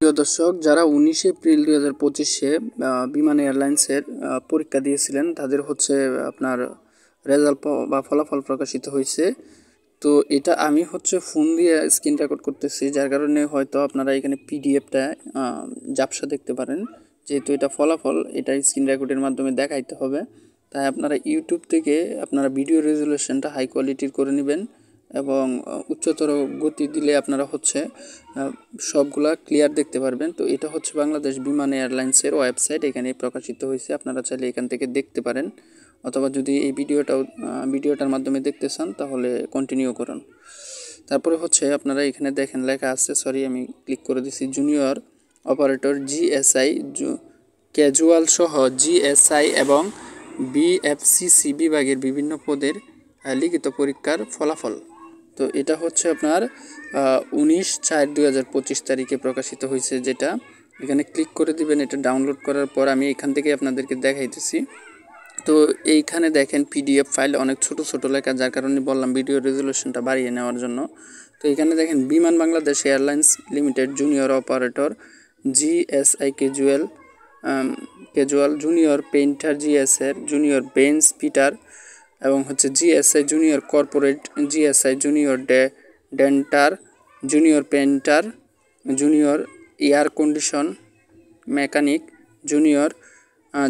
প্রিয় দর্শক, যারা 19 এপ্রিল 2025-এ বিমান এয়ারলাইন্সের পরীক্ষা দিয়েছিলেন তাদের হচ্ছে আপনার রেজাল্ট বা ফলাফল প্রকাশিত হয়েছে। তো এটা আমি হচ্ছে ফোন দিয়ে স্ক্রিন রেকর্ড করতেছি, যার কারণে হয়তো আপনারা এখানে পিডিএফটা ঝাপসা দেখতে পারেন। যেহেতু এটা ফলাফল, এটা স্ক্রিন রেকর্ডের মাধ্যমে দেখাইতে হবে, তাই আপনারা ইউটিউব থেকে আপনারা ভিডিও রেজুলেশনটা হাই কোয়ালিটির করে নেবেন এবং উচ্চতর গতি দিলে আপনারা হচ্ছে সবগুলা ক্লিয়ার দেখতে পারবেন। তো এটা হচ্ছে বাংলাদেশ বিমান এয়ারলাইন্সের ওয়েবসাইট, এখানে প্রকাশিত হয়েছে। আপনারা চাইলে এখান থেকে দেখতে পারেন, অথবা যদি এই ভিডিওটার মাধ্যমে দেখতে চান তাহলে কন্টিনিউ করুন। তারপরে হচ্ছে আপনারা এখানে দেখেন লেখা আছে, আমি ক্লিক করে দিছি, জুনিয়র অপারেটর জিএসআই ক্যাজুয়াল সহ জিএসআই এবং বিএফসিসি বিভাগের বিভিন্ন পদের লিখিত পরীক্ষার ফলাফল। তো এটা হচ্ছে আপনার 19/4/2025 তারিখে প্রকাশিত হয়েছে, যেটা এখানে ক্লিক করে দিবেন। এটা ডাউনলোড করার পর আমি এখান থেকে আপনাদেরকে দেখাইতেছি। তো এইখানে দেখেন পিডিএফ ফাইল অনেক ছোট ছোট লেখা, যার কারণে বললাম ভিডিও রেজুলেশনটা বাড়িয়ে নেওয়ার জন্য। তো এখানে দেখেন Biman Bangladesh airlines limited junior operator GSI casual junior painter জিএসএর জুনিয়র বেঞ্চ পিটার এবং হচ্ছে GSI junior corporate GSI junior denter junior painter junior air condition mechanic junior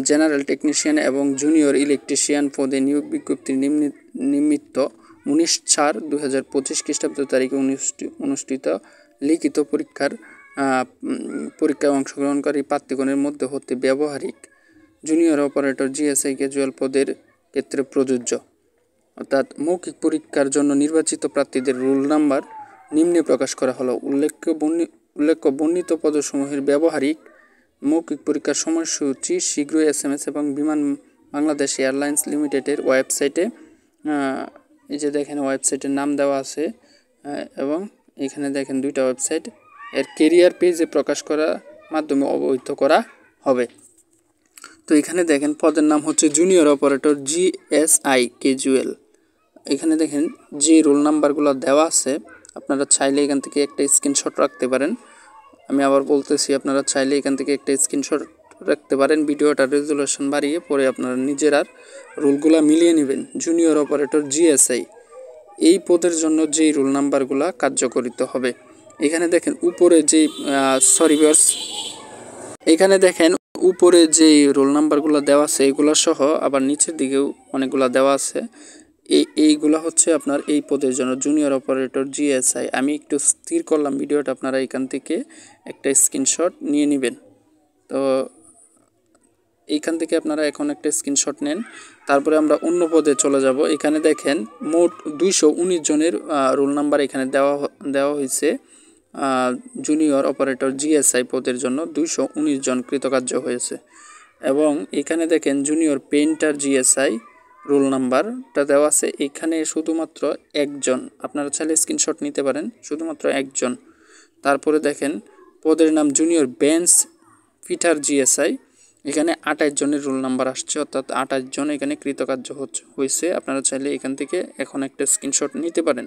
general technician এবং জুনিয়র ইলেকট্রিশিয়ান পদে নিয়োগ বিজ্ঞপ্তির নিমিত্ত 19/4/2025 খ্রিস্টাব্দ তারিখে অনুষ্ঠিত লিখিত পরীক্ষায় অংশগ্রহণকারী প্রার্থীগণের মধ্যে হতে ব্যবহারিক জুনিয়র অপারেটর জিএসআই ক্যাজুয়াল পদের ক্ষেত্রে প্রযোজ্য। অর্থাৎ মৌখিক পরীক্ষার জন্য নির্বাচিত প্রার্থীদের রোল নাম্বার নিম্নে প্রকাশ করা হলো। উল্লেখ্য বর্ণিত পদসমূহের ব্যবহারিক মৌখিক পরীক্ষার সময়সূচি শীঘ্রই SMS এবং বিমান বাংলাদেশ এয়ারলাইন্স লিমিটেডের ওয়েবসাইটে, এই যে দেখেন ওয়েবসাইটের নাম দেওয়া আছে এবং এখানে দেখেন দুইটা ওয়েবসাইট, এর কেরিয়ার পেজে প্রকাশ করার মাধ্যমে অবহিত করা হবে। তো এখানে দেখেন পদের নাম হচ্ছে জুনিয়র অপারেটর জিএসআই ক্যাজুয়াল। এখানে দেখেন যে রোল নাম্বারগুলো দেওয়া আছে, আপনারা চাইলে এখান থেকে একটা স্ক্রিনশট রাখতে পারেন। আমি আবার বলতেছি, আপনারা চাইলে এখান থেকে একটা স্ক্রিনশট রাখতে পারেন, ভিডিওটা রেজুলেশন বাড়িয়ে পরে আপনারা নিজের আর রোলগুলা মিলিয়ে নেবেন। জুনিয়র অপারেটর জিএসআই এই পদের জন্য যেই রোল নাম্বারগুলা কার্যকরিত হবে, এখানে দেখেন উপরে যেই এখানে দেখেন উপরে যেই রোল নাম্বারগুলো দেওয়া আছে এগুলো সহ আবার নিচের দিকেও অনেকগুলো দেওয়া আছে। এইগুলো হচ্ছে আপনার এই পদের জন্য জুনিয়র অপারেটর জিএসআই। আমি একটু স্থির করলাম ভিডিওটা, আপনারা এখান থেকে একটা স্ক্রিনশট নিয়ে নেবেন। তো এইখান থেকে আপনারা এখন একটা স্ক্রিনশট নেন, তারপরে আমরা অন্য পদে চলে যাব। এখানে দেখেন মোট 219 জনের রোল নাম্বার এখানে দেওয়া হয়েছে। জুনিয়র অপারেটর জিএসআই পদের জন্য 219 জন কৃতকার্য হয়েছে। এবং এখানে দেখেন জুনিয়র পেইন্টার জিএসআই রোল নাম্বারটা দেওয়া আছে, এখানে শুধুমাত্র একজন, আপনারা চাইলে স্ক্রিনশট নিতে পারেন, শুধুমাত্র একজন। তারপরে দেখেন পদের নাম জুনিয়র বেঞ্চ পিটার জিএসআই, এখানে 28 জনের রোল নাম্বার আসছে, অর্থাৎ 28 জন এখানে কৃতকার্য হয়েছে। আপনারা চাইলে এখান থেকে এখন একটা স্ক্রিনশট নিতে পারেন।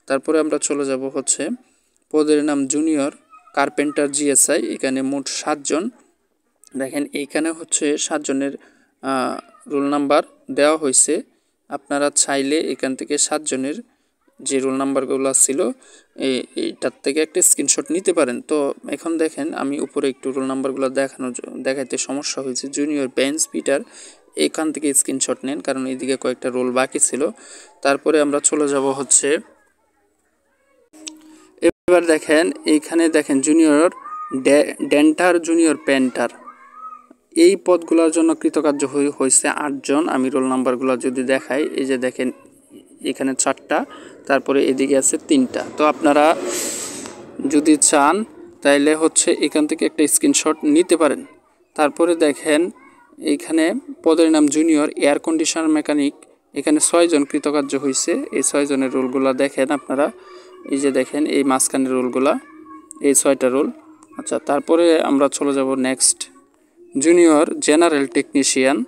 তারপরে আমরা চলে যাব হচ্ছে পদের নাম জুনিয়র কার্পেন্টার জিএসআই, এখানে মোট 7 জন। দেখেন এইখানে হচ্ছে 7 জনের রোল নাম্বার দেওয়া হয়েছে। আপনারা চাইলে এখান থেকে 7 জনের যে রোল নাম্বারগুলো ছিল এইটার থেকে একটা স্ক্রিনশট নিতে পারেন। তো এখন দেখেন আমি উপরে একটু রোল নাম্বারগুলো দেখাইতে সমস্যা হয়েছে। জুনিয়র বেঞ্চ পিটার, এখান থেকে স্ক্রিনশট নেন, কারণ এইদিকে কয়েকটা রোল বাকি ছিল। তারপরে আমরা চলে যাব হচ্ছে, এবার দেখেন এইখানে দেখেন জুনিয়র ডেন্টার জুনিয়র পেন্টার, এই পদগুলোর জন্য কৃতকার্য হয়েছে 8 জন। আমি রোল নাম্বারগুলো যদি দেখাই, এই যে দেখেন এখানে 4টা, তারপরে এদিকে আছে 3টা। তো আপনারা যদি চান তাইলে হচ্ছে এখান থেকে একটা স্ক্রিনশট নিতে পারেন। তারপরে দেখেন এইখানে পদের নাম জুনিয়র এয়ার কন্ডিশনার মেকানিক, এখানে 6 জন কৃতকার্য হয়েছে। এই 6 জনের রোলগুলো দেখেন আপনারা, এই যে দেখেন এই মাঝখানের রোলগুলা, এই 6টা রোল। আচ্ছা, তারপরে আমরা চলে যাব নেক্সট জুনিয়র জেনারেল টেকনিশিয়ান,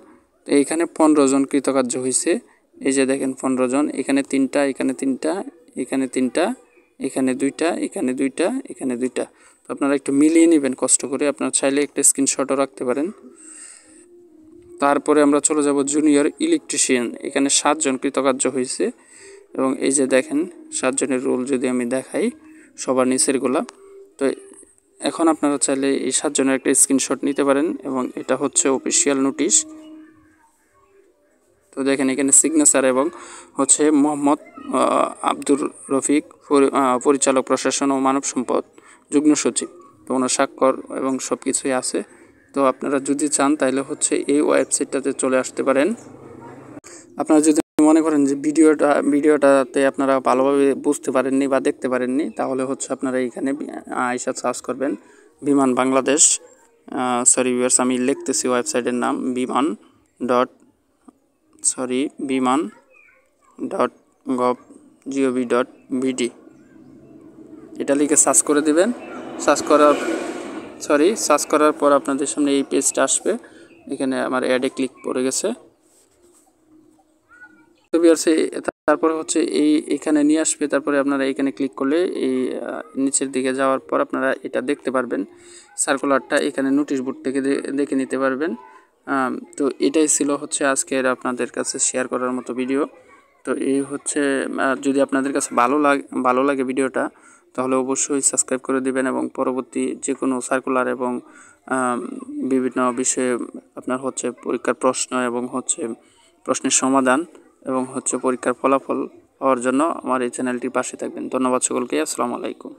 এইখানে 15 জন কৃতকার্য হয়েছে। এই যে দেখেন 15 জন, এখানে 3টা, এখানে 3টা, এখানে 3টা, এখানে 2টা, এখানে 2টা, এখানে 2টা। তো আপনারা একটু মিলিয়ে নেবেন কষ্ট করে, আপনারা চাইলে একটা স্ক্রিনশটও রাখতে পারেন। তারপরে আমরা চলে যাব জুনিয়র ইলেকট্রিশিয়ান। এখানে 7 জন কৃতকার্য হয়েছে এবং এই যে দেখেন 7 জনের রোল যদি আমি দেখাই সবার নিচেরগুলা। তো এখন আপনারা চাইলে এই 7 জনের একটা স্ক্রিনশট নিতে পারেন এবং এটা হচ্ছে অফিসিয়াল নোটিশ। তো দেখেন এখানে সিগনেচার এবং হচ্ছে মোহাম্মদ আব্দুর রফিক, পরিচালক প্রশাসন ও মানব সম্পদ, যুগ্ম সচিব। তো ওনার স্বাক্ষর এবং সব কিছুই আছে। তো আপনারা যদি চান তাহলে হচ্ছে এই ওয়েবসাইটটাতে চলে আসতে পারেন। আপনারা যদি মনে করেন যে ভিডিওটাতে আপনারা ভালোভাবে বুঝতে পারেননি বা দেখতে পারেননি, তাহলে হচ্ছে আপনারা এইখানে আইসা সার্চ করবেন বিমান বাংলাদেশ। সরি ভিউয়ার্স, আমি লিখতেছি ওয়েবসাইটের নাম biman.gov.bd। এটা লিখে সার্চ করে দিবেন। সার্চ করার পর আপনাদের সামনে এই পেজটা আসবে। এখানে আমার অ্যাডে ক্লিক পড়ে গেছে। তো ভিউয়ার্স তারপরে হচ্ছে এখানে নিয়ে আসবে। তারপরে আপনারা এখানে ক্লিক করলে এই নিচের দিকে যাওয়ার পর আপনারা এটা দেখতে পারবেন, সার্কুলারটা এখানে নোটিশ বোর্ড থেকে দেখে নিতে পারবেন। তো এটাই ছিল হচ্ছে আজকের আপনাদের কাছে শেয়ার করার মতো ভিডিও। তো এই হচ্ছে যদি আপনাদের কাছে ভালো লাগে ভিডিওটা, তাহলে অবশ্যই সাবস্ক্রাইব করে দিবেন এবং পরবর্তী যে কোনো সার্কুলার এবং বিভিন্ন বিষয়ে আপনার হচ্ছে পরীক্ষার প্রশ্ন এবং হচ্ছে প্রশ্নের সমাধান এবং হচ্ছে পরীক্ষার ফলাফল পাওয়ার জন্য আমার এই চ্যানেলটির পাশে থাকবেন। ধন্যবাদ সকলকে। আসসালামু আলাইকুম।